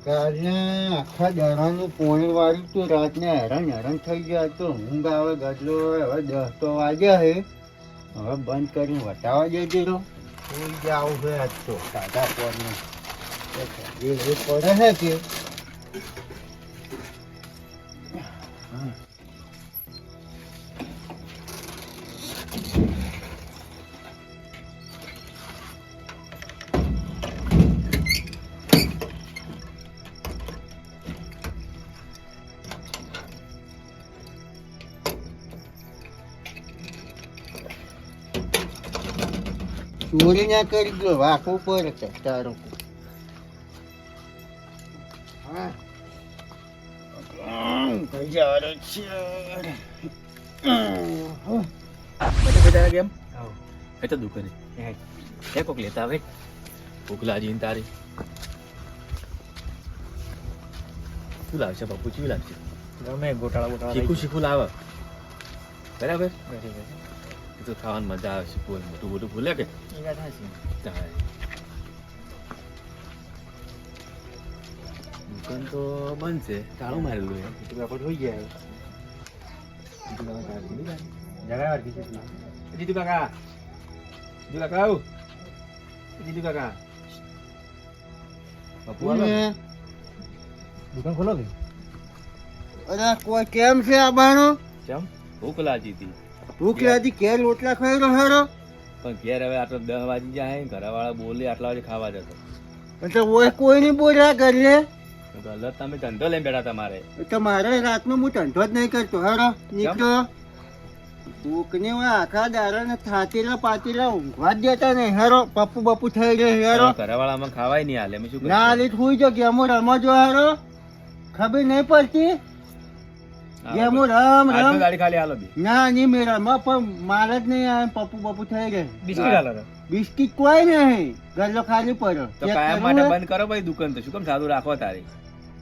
કાલને આખા દાડાનું પોણી વાળું તો રાતને હેરાન થઈ ગયા તો ઊંઘ આવે ગજલો હવે 10 તો વાગ્યા હે હવે બંધ કરીને વટાવા જઈ તો સુઈ જાવ છે આજ તો સાદા પોરને એ પડે છે કે ચોરી ના કરી ગયો વાકવું પડે છે તારું કેમ એ તો દુકાને એ કોક લેતા આવે ભૂખ લાગી તારી શું લાવશે બાપુ શું લાવશે ગમે ગોટાળા શીખું લાવે બરાબર એ તો ખાવાની મજા આવે શીખવું મોટું મોટું ભૂલે કે દુકાન તો બંધ છે તાળું મારેલું હોઈ ગયા જીતુ કાકા આવું જીતુ કાકા બાપુ દુકાન ખોલો કે અરે કોઈ કેમ છે આ બાનો કેમ ભૂખ લાગી હતી ભૂખ લાગી કે રોટલા ખાઈ રહ્યો હેરો પણ ઘેર હવે આટલો 10 વાગી જાય ઘરવાળા બોલે આટલા વાગે ખાવા જતો એટલે ઓય કોઈ નહીં બોલ્યા કરીએ ગલત તમે ધંધો લઈને બેઠા તમારે તો મારે રાતનો હું ધંધો જ નહીં કરતો હેરો નીકળો ભૂખ ને આખા દાડા ને થાતીલા પાતીલા ઊંઘવા જ દેતા નહીં હેરો પપ્પુ થઈ ગયો હેરો ઘરવાળામાં ખાવાય નહીં હાલે શું ના હાલી હુઈ જો ગેમો રમજો હેરો ખબર નહીં પડતી ગેમો રમ ગાડી ખાલી હાલો બી ના નહીં મેરા પણ મારે જ નહીં આવે પપ્પુ થઈ ગયે બિસ્કિટ હાલો બિસ્કિટ કોઈ નહીં ગલ્લો ખાલી પડ્યો તો કાયમ માટે બંધ કરો ભાઈ દુકાન તો શું કેમ સાદું રાખો તારી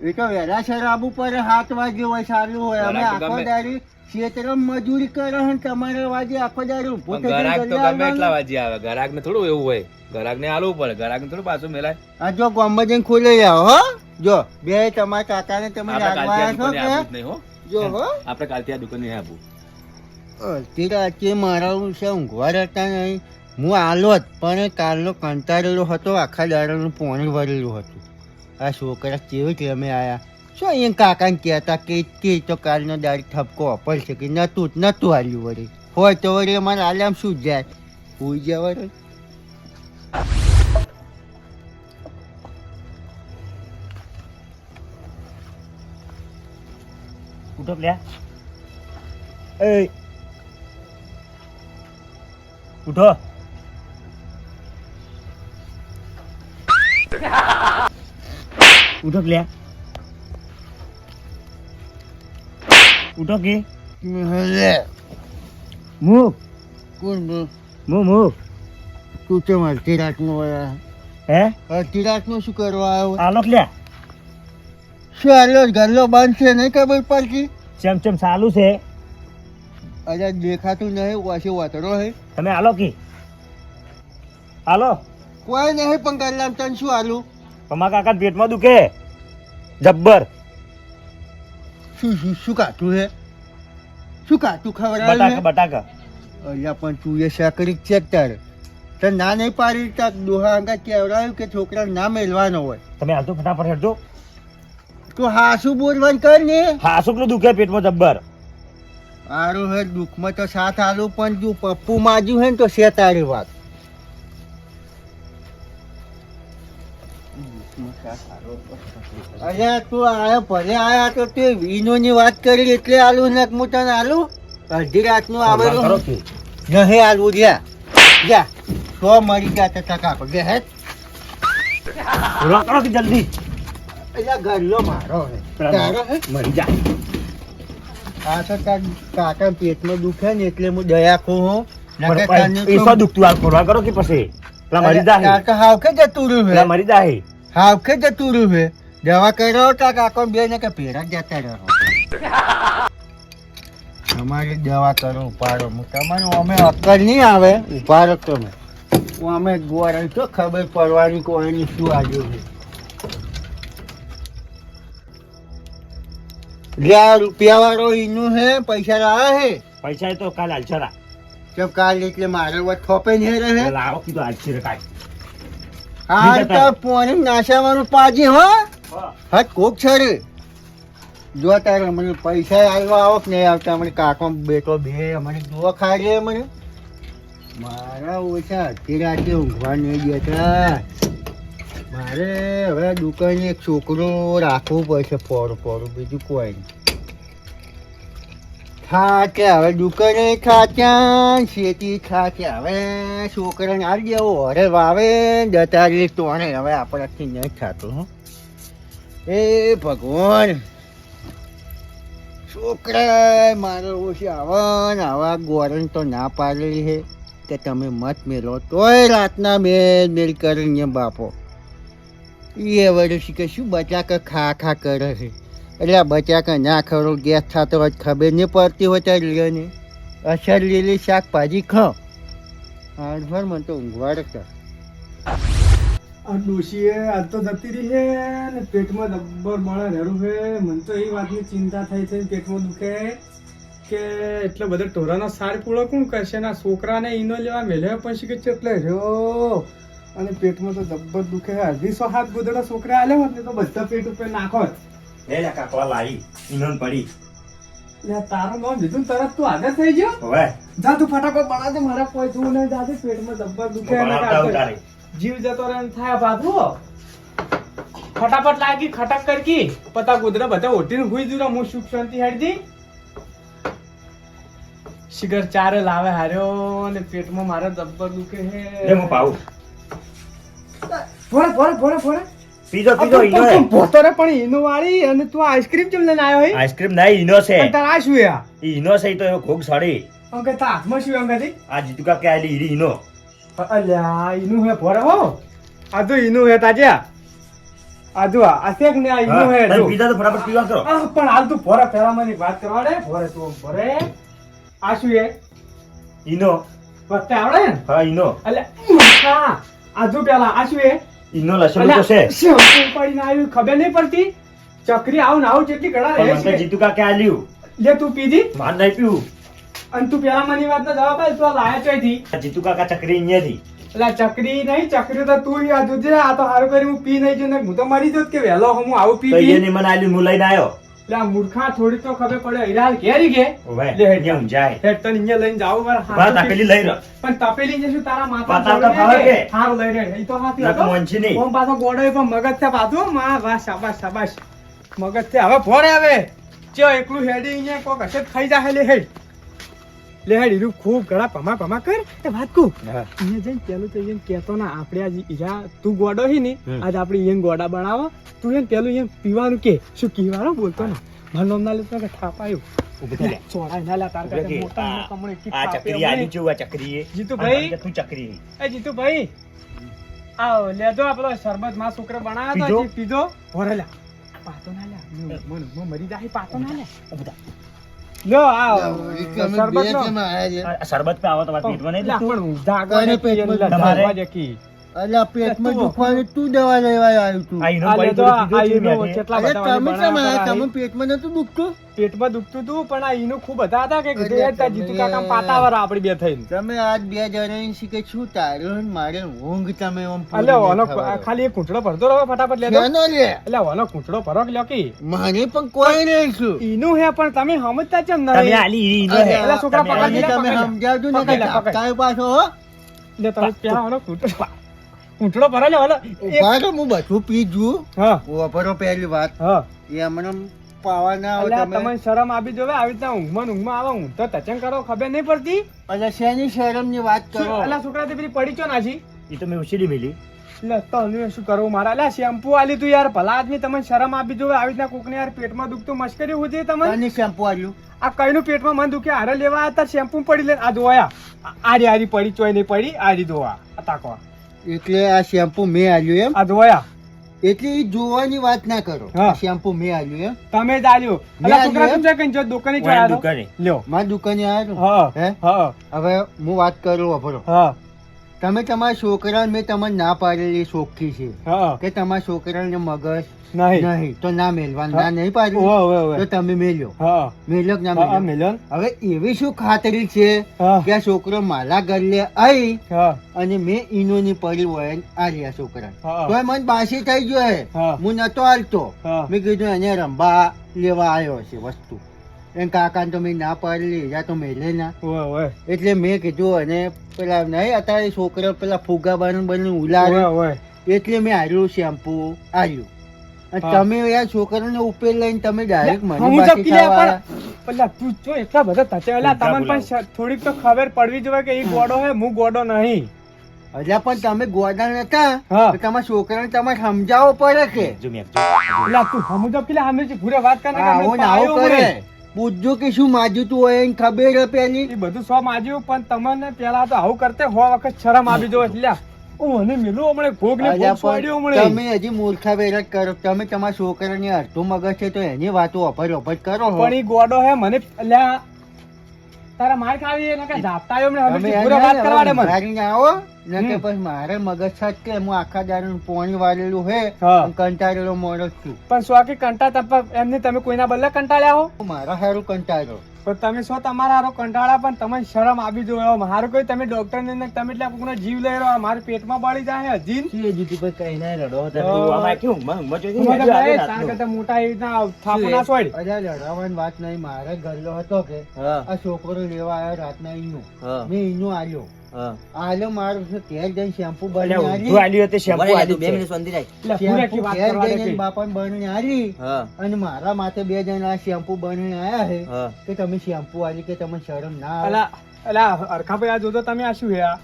એ તો વહેલા સર આબુ પડે 7 વાગે હોય સારું હોય અમે આખો દાડી ખેતરમાં મજૂરી કરે છે તમારે વાગે આખો દાડી ઉભો થઈ ગરાક તો ગમે એટલા વાજી આવે ગરાક ને થોડું એવું હોય ગરાક ને હાલવું પડે ગરાક ને થોડું પાછું મેલાય આ જો ગામમાં જઈને ખોલી જાઓ હો જો બે તમારા કાકા ને તમે આપણે જો હો કાલથી આ દુકાન નહીં આપવું અડધી રાતે મારા છે ઊંઘવા રહેતા નહીં હું આલો જ પણ કાલનો કંટાળેલો હતો આખા દાડાનું પાણી ભરેલું હતું આ છોકરા કેવી કે અમે આયા શું અહીંયા કાકાને કહેતા કે તો કાલનો દાડી ઠપકો અપર છે કે નતું હાલ્યું વળી હોય તો વળી અમારે આલામ શું જાય હોઈ જાય વળી ઉઠો લ્યા એ ઉઠો ઉઠો લ્યા ઉઠો કે મૂક કોણ મૂક તું કેમ અડધી રાતનો હે અડધી રાતનો શું કરવા આવ્યો આલોક લ્યા શું હાલો ગલ્લો બંધ છે નહીં ખબર પડતી ચમ ચાલુ છે અરે દેખાતું નહીં વાસી વાતડો હે તમે આલો કી આલો કોઈ નહીં પણ ગલ્લામ તને શું હાલું તમારા કાકા પેટમાં દુખે જબ્બર શું કાતું હે શું કાતું ખબર બટાકા અહીંયા પણ તું એ સાકરી ચેક તારે તો ના નહીં પાડી તાક દોહા અંગા કેવડાવ્યું કે છોકરા ના મેલવાનો હોય તમે હાલતો ફટાફટ હેડજો તું હાસું બોલવાનું કર ને હાસુકલું દુખે પેટમાં જબ્બર સારું હે દુઃખમાં તો સાથ આલું પણ જો પપ્પુ માજ્યું હે ને તો છે તારી વાત અરે તું આયો ભલે આયા તો તે વીનો ની વાત કરી એટલે આલું ને હું તને આલું અડધી રાતનું આવેલું નહીં આલવું જા સો મરી ગયા તો ટકા ગે હે કરો કે જલ્દી એટલે ગરલો મારો હે તારો હે મરી જા આ તો કાકા પેટમાં દુખે ને એટલે હું દયા ખો હું એસો દુખતું હાલ ખોરવા કરો કે પછી પેલા મરી જાય કાકા હાવ કે જતું રહ્યું પેલા મરી જાય હાવ કે જતું રહ્યું હે દવા કર્યો કાકા બે ને કે પેરા જતા રહ્યો તમારી દવા કરો ઉપાડો તમારું અમે અક્કલ નહીં આવે ઉપાડો તમે અમે ગોળ તો ખબર પડવાની કોઈની શું આજુ છે લે આ રૂપિયા વાળો એનું હે પૈસા લાવે હે પૈસા એ તો કાલ હાલશે રા જબ કાલ એટલે મારે વાત થોપે નહીં રહે લાવો કીધું હાલશે રે કાંઈ હાલ તો પોણી નાશાવાનું પાજી હો હટ કોક છે રે જો તારે મને પૈસા આવ્યા આવો કે નહીં આવતા મને કાકો બેટો બે મને જોવા ખાઈ મને મારા ઓછા અડધી રાતે ઊંઘવા નહીં દેતા મારે હવે દુકાને એક છોકરો રાખવો પડશે પોરું બીજું કોઈ નહીં થાક્યા હવે દુકાને થાક્યા શેતી થાક્યા હવે છોકરાને આવી દેવો હરે વાવે જતા રહી તોણે હવે આપણાથી નહીં થતું હો એ ભગવાન છોકરા મારો ઓછી આવા ગોરણ તો ના પાડેલી છે કે તમે મત મેલો તોય રાતના મેલ કરીને બાપો એ વર્ષ કે શું બચાકા ખા કરે છે એટલે આ બચાકા ના ખરો ગેસ થતો હોય ખબર નહીં પડતી હોય ત્યારે લ્યો ને અસર લીલી શાકભાજી ખાઓ હાડભર મને તો ઊંઘવાડ કર આ ડોશીએ આજ તો જતી રહી છે ને પેટમાં જબ્બર બળા રહેલું છે મને તો એ વાતની ચિંતા થઈ છે પેટમાં દુખે કે એટલે બધા ઢોરાનો સાર પૂળો કોણ કરશે ને આ છોકરાને ઈનો લેવા મેલ્યો પણ શીખે છે એટલે રહ્યો અને પેટમાં તો જબ્બર દુખે છે 250 હાથ ગોદડા છોકરા આલ્યો હોત ને તો બધા પેટ ઉપર નાખો લે લે કાકો લાવી ઈનોન પડી તારું નામ લીધું ને તરત તું આગળ થઈ ગયો હવે જા તું ફટાફટ બના દે મારા કોઈ તું નહીં જાતે પેટમાં જબ્બર દુખે અને ઉતારે જીવ જતો રહે ને થાય બાપુ ફટાફટ લાગી ખટક કરકી પતા ગોદરા બધા ઓટીને હુઈ જુરા હું સુખ શાંતિ હેડજી શિગર ચારે લાવે હાર્યો ને પેટમાં મારે જબ્બર દુખે હે લે હું પાઉં ફોરે પીજો ઈનો હે પોતો રે પણ ઈનો વાળી અને તું આઈસ્ક્રીમ ચમ લઈને આવ્યો હે આઈસ્ક્રીમ નહીં ઈનો છે અને તાર આ શું હે ઈ ઈનો છે ઈ તો એવો ઘોગ સાડી અંકે તા હાથમાં શું અંકેથી આ જીતુકા કે આલી ઈરી ઈનો અલ્યા ઈનું હે ફોરે હો આ તો ઈનું હે તાજ્યા આદુ આ શેક ને આ ઈનું હે તમે જો પીધા તો ફટાફટ પીવા કરો પણ હાલ તું ફોરે પહેલા મને વાત કરવા દે ફોરે તું ફોરે આ શું હે ઈનો વખતે આવડે ને હા ઈનો અલ્યા આદુ પેલા આ શું હે ઈનો લસણ તો છે પડીને આવ્યું ખબર નહીં પડતી ચકરી આવું ને આવું જેટલી ઘડા પણ રહે મને છે જીતુકા કે આલ્યું લે તું પીધી માન નહીં પીવું અને તું પેલા મારી વાત નો જવાબ આપ તું આ લાયા ચોઈથી આ જીતુકા કા ચકરી અહીંયાથી એટલે ચકરી નહીં ચકરી તો તું આ જોજે આ તો હારું કરી હું પી નહીં જો ને હું તો મરી જોત કે વહેલો હું આવું પી તો પી એને મને આલ્યું હું લઈને આવ્યો એટલે આ મૂર્ખા થોડી તો ખબર પડે હિરાલ ઘેરી ગે ઓવે લે હેડ અહીંયા ઊંઝાય હેડ તને અહીંયા લઈને જાવ વાર બા તાપેલી લઈ રહ્યો પણ તપેલી જે શું તારા માથા પાતા તો ફાવે કે? હાર લઈ રે એ તો હાથ નકર લાગો મોંછી નહીં. ઓમ પાછો ગોડો પણ મગજ છે પાછું માં વાહ શાબાશ મગજ છે હવે ફોડે હવે ચો એકલું હેડી અહીંયા કોક હશે તો ખાઈ જાહે લે હેડ હીરું ખૂબ ઘણા પમા કર એ વાત કુ હા. અહીંયા જઈને પેલું તો અહીંયા કહેતો ના આપણે આજ ઈરા તું ગોડો હી ને આજ આપણે અહીંયા ગોડા બનાવો તું એને પેલું અહીંયા પીવાનું કે શું કીવાનો બોલતો ને મારું નામ ના લેતો કે થાપાયું ઊભી થઈ જા. ચોરાય ના લે તાર ઊભી કરતા થઈ. મોટા કમણે કી આ થાપે ચકરી અમને. આલી જેવું આ ચકરી એ. જીતુભાઈ. અને તું ચકરી એ. એ જીતુભાઈ આવ લેજો આપણો શરબત માં છોકરો બનાવ્યો પીધો? તો હજી પીધો ભરે લે પાતો ના લે મને મરી જાય પાતો ના લે ઊભી થા. લો આ શરબત શરબત નો આ શરબત પે આવો તમારા પેટમાં નહીં લા, દુખતું? પણ જાગવાને પેટમાં પીએ ને તમારે? જાગવા જ કી. અલ્યા પેટમાં દુખવાનું તું દવા લેવા આવ્યું તું આ ઈનો આ પડી લેજો, થોડી આ પીધું ઈનો છે મેં. કેટલા અરે બધા તમે મને કેમ આયા? બનાવ્યા તમે હતા. પેટમાં નતું દુખતું પેટમાં દુખતું તું પણ આ ઈનું ખૂબ હતા હતા કે અરે કીધું યાર જીતુ કાકા તમે- પાતાવાર આપડી બે થઈને તમે આજ બે જણા શીખે શું તારું ને મારે ઊંઘ તમે આમ અલે પૂરી ઓનો નહીં થવા દો. ખાલી એક કૂંટડો ભરતો રહો ફટાફટ લેતો શેનો લે એટલે ઓનો કૂંટડો ભરો કે લ્યો કી મને પણ કોઈ નહીં શું ઈનું હે પણ તમે સમજતા ચમ તમે નહીં આલી ઈ ઈનો હે. અલા છોકરા તમે પકડી આલી. લે. તમે સમજાવજો ને પકડી લે, કે પકડી. આપતા પાછો હો લે તમે પેલા ઓનો કૂંટડો ભરો લે ઓલો એક- ઉભા રહો, હું બધું પી જું હા વાપરો પહેલી વાત હા એ હમણાં પાવા ના આવે અલ્યા તમે તમને શરમ આપી જોવે આવી રીતના ઊંઘમાં આવે હું તો તચન કરો ખબર નહીં પડતી અલ્યા શેની શરમ ની વાત કરો અલ્યા છોકરા તે પેલી પડી ચો નાજી ઈ તો મેં ઉછીડી મેલી. એટલે તને શું કરવું મારા અલ્યા શેમ્પુ આલી તું યાર ભલા આદમી તમને શરમ આપી જોવે આવી રીતના કોકને યાર પેટમાં દુખતું મશ્કરી હોતી તમને અને શેમ્પુ આવ્યું આ કઈનું પેટમાં મન દુખે હારે લેવા હતા શેમ્પુ પડી લે આ ધોયા આરી આરી પડી ચોય નહીં પડી આરી ધોવા આ તાકો એટલે આ શેમ્પુ મેં આવ્યું એમ આ ધોયા એટલે ઈ જોવાની વાત ના કરો હા. આ શેમ્પુ મેં આવ્યું એમ તમે જ આલ્યો અલ્યા આલ્યું છોકરા એમ? તું કઈ જો દુકાને વાળી જોયા દુકાને. લ્યો મારી દુકાને આવ્યો હા હે હા હવે હું વાત કરું વાપરો હા તમે તમારા છોકરાને મેં તમને ના પાડેલી ચોખ્ખી છે હા કે તમારા છોકરાને મગજ નહીં નહીં તો ના મેલવાનું ના નહીં ઓવે પાડ્યું ઓવે તો ઓવે તમે મેલ્યો હા મેલ્યો કે ના હા મેલ્યો મિલન હવે એવી શું ખાતરી છે હા કે આ છોકરો મારા ઘરે આવી હા અને મેં ઈનોની પડી વયન આ રહ્યા છોકરા હા તો મને બાસી થઈ ગયો હે હા હું નતો હાલતો હા મેં કીધું એને રંબા લેવા આવ્યો છે વસ્તુ એમ કાકાને તો મેં ના પાડેલી યા તો મેલે ના ઓવે ઓવે એટલે મેં કીધું અને પેલા નહીં અત્યારે છોકરો પેલા ફુગા બની ઓવે ઉલાડ્યું ઓવે એટલે મેં હાર્યું શેમ્પુ આવ્યું અને હા. તમે યાર છોકરાને ઉપેલ લઈને તમે ડાયરેક્ટ મને હું બાકી જપકી લે ખાવા પણ આવ્યા. પેલા તું જો એટલા બધા તચેલા બધા તમને પણ થોડીક તો ખબર પડવી જોઈએ કે એ ગોડો હે હું ગોડો નહીં એટલે પણ તમે ગોડા નતા હા. તો તમારા છોકરાને તમારે સમજાવવો પડે કે જો મેકજો એટલે તું હમું જપકી લે અમે જે પૂરે વાત કરે આવો ને આવો કરે પૂછજો કે શું માજ્યું તું હોય એને ખબર હે પેલી એ બધું સો માજ્યું પણ તમને પેલા તો આવું કરતે હો વખત શરમ આવી જો એટલે હું મને મિલું હમણે ભોગ ને અલ્યા ભોગ સોડ્યો પણ હમણે તમે હજી મૂર્ખા વેરત કરો તમે તમારા છોકરાની અડધું મગજ છે તો એની વાતો અપર કરો હો. પણ ઈ ગોડો હે મને અલ્યા તારા માર ખાવી એને કે જાપતા આવ્યો હમણે તમે હવે એને પૂરે વાત કરવાડે મને ઊંઘાડીને આવો ને કે હમ. પછી મારે મગજ છત કે હું આખા દારૂ પોણી વાળેલું હે હા. અને કંટાળેલો મોડો જ છું પણ સ્વાકી કંટા તપ એમને તમે કોઈના બદલે કંટાળ્યા હો મારા હારું કંટાળો પણ તમે શું તમારા હારો કંટાળા પણ તમને શરમ આવી જોઈએ મારું કોઈ તમે ડોક્ટર ને તમે એટલે કોકનો જીવ લઈ રહ્યો મારે પેટમાં બળી જાય હજી શું એ જીતુભાઈ કઈ ના રડો હા. તું આમાં કેવું ઊંઘમાં જોઈ હું હતી? તો આજે ભાઈ રાતનો. તાર કરતા મોટા એવી રીતના થાપો ના છોડ અરે લડાવવાની વાત નહીં મારે ગલ્લો હતો કે હા આ છોકરો લેવા આવ્યો રાતના ઈનું હા મેં ઈનું આલ્યો હા આલ્યો મારું છે ઘેર જઈને શેમ્પુ અલ્યા, બની ઊંધું આલ્યું તે શેમ્પુ વળી આલ્યું બે છે. મિનિટ શાંતિ રાખ. એટલે પૂરે કી વાત ઘેર કરવા દે જઈને કઈ. બાપાને બની આલી હા અને મારા માથે બે જણા શેમ્પુ બની આયા છે હા કે તમે શેમ્પુ આલી કે તમને શરમ ના આવે અલા અલા હરખાભાઈ આ જોતો તમે આ શું હે આ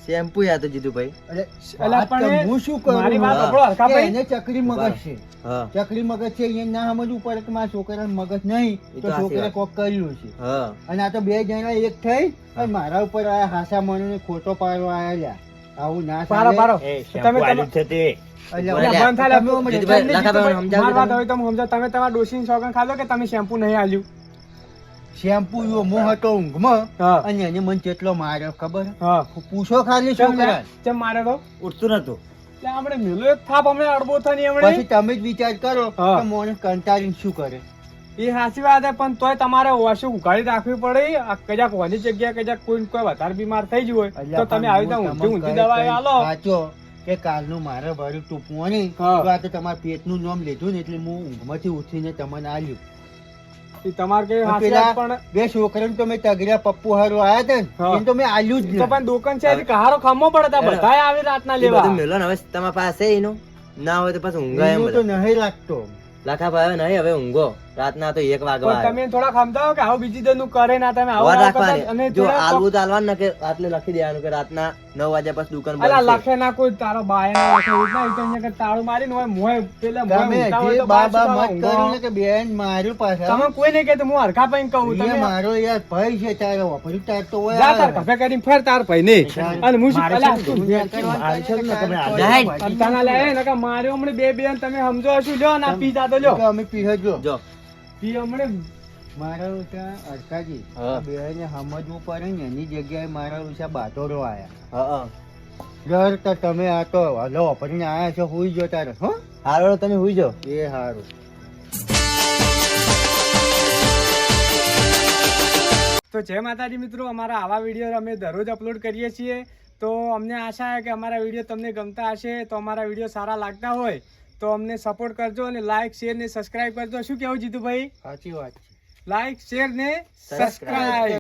શેમ્પુ યા તો જીતુભાઈ. અરે અલા વાત તો પણ હું શું કરું મારી વાત હા. સાંભળો કે હરખાભાઈ એને ચકરી મગજ છે હા ચકરી મગજ છે એને ના સમજવું પડે કે મારા છોકરાને મગજ નહીં એ તો તો સાચી છોકરે વાત. કોક કર્યું છે હા અને આ તો બે જણા એક થઈ અને મારા ઉપર આ હાસા મને ખોટો પાડવા આયા આવું ના પારો ચાલે. પારો એ તમે શેમ્પુ આલ્યું છે તે અલ્યા, બોલે. બંધ થાય તમે મને જીતુભાઈ, તમને લાખાભાઈ, જીતુભાઈ, સમજાવજો મારી વાત તમે. હવે તમે સમજો તમે તમારા ડોશીની સોગન ખાધો કે તમે શેમ્પુ નહીં આલ્યું શેમ્પુ યો મોં હતો ઊંઘમાં હા અને એને મને કેટલો માર્યો ખબર હા પૂછો ખાલી કેમ છોકરા કેમ મારે તો ઉઠતું નતું એટલે આપણે મેલો એક થાપ હમણે અડબો થની હમણે પછી તમે જ વિચાર કરો હા. કે મોને કંટાળીને શું કરે એ સાચી વાત છે પણ તોય તમારે ઓછું ઉઘાડી રાખવી પડે આ કજાક વાની જગ્યા કજાક કોઈ કોઈ વધારે બીમાર થઈ ગયું હોય અલ્યા, તો તમે પણ આવી હું રીતે ઊંધી તમને ઊંધી દવા કહી આલો સાચો કે કાલનું મારે ભર્યું તું પોણી હા. તો આ તો તમારા પેટનું નામ લીધું ને એટલે હું ઊંઘમાંથી ઉઠીને તમને આલ્યું એ તમારે કઈ અને સાચી પેલા વાત પણ બે છોકરાને તો મેં તગડ્યા પપ્પુ હારું આયા હતા ને હા. એને તો મેં આલ્યું જ તો નહીં. પણ દુકાન છે હજી કહારો ખમવો પડે તા બધાય આવે રાતના એ લેવા બધું મેલો ને હવે તમારા પાસે એનું ના હોય તો પછી ઊંઘાય એમ એનું તો બધા. નહીં લાગતો લાખાભાઈ હવે નહીં હવે ઊંઘો રાતના તો 1 વાગવા પણ તમે થોડા સમજાવો કે આવું બીજી દરનું કરે ના તમે આવું વાર આવું કરતા અને રાખવાની જો થોડા આલવું તો આલવાનું ને કે રાત્રે લખી દેવાનું કે રાતના 9 વાગ્યા પછી દુકાન અલા બંધ છે. લખે ના કોઈ તારો બાય ના લખે એવું ના ઈ તો તાળું મારીને હોય મોય પેલા મોય તમે ઊંઘતા હોય જે તો બહાર બા શું મત કરવા કરો ને ઊંઘો? કે બેન માર્યું પાછા તમે કોઈ નહીં કહેતું હું હરખા પૈન કહું એ તમે મારો યાર ભાઈ છે તારો વાપરી તાર તો હોય જા તાર આવે. કફે કરીને ફેર તાર ભાઈ ને અને હું શું મારે અલા છે ને, તું ધ્યાન ધ્યાન કરવાનું છે ને, તમે આ જાય. અંતાના લે ને કે માર્યો હમણે બે બેન તમે સમજો શું લ્યો ના પી જાતો લ્યો કે અમે પીહજો જો પી હમણે મારા વિશે અડકાજી હા. બેને સમજવું પડે ને એની જગ્યાએ મારા વિશે બાતોરો આયા હા હા ઘર તો તમે આ તો હલો વાપરીને આયા છો હુઈ જો તારે હો હારો તમે હુઈ જાઓ. એ સારું તો જય માતાજી મિત્રો અમારા આવા વિડીયો અમે દરરોજ અપલોડ કરીએ છીએ તો અમને આશા છે કે અમારા વિડીયો તમને ગમતા હશે તો અમારા વિડીયો સારા લાગતા હોય તો અમને સપોર્ટ કરજો અને લાઈક શેર ને સબસ્ક્રાઇબ કરજો શું કેવું જીતુભાઈ સાચી વાત છે લાઈક શેર ને સબસ્ક્રાઇબ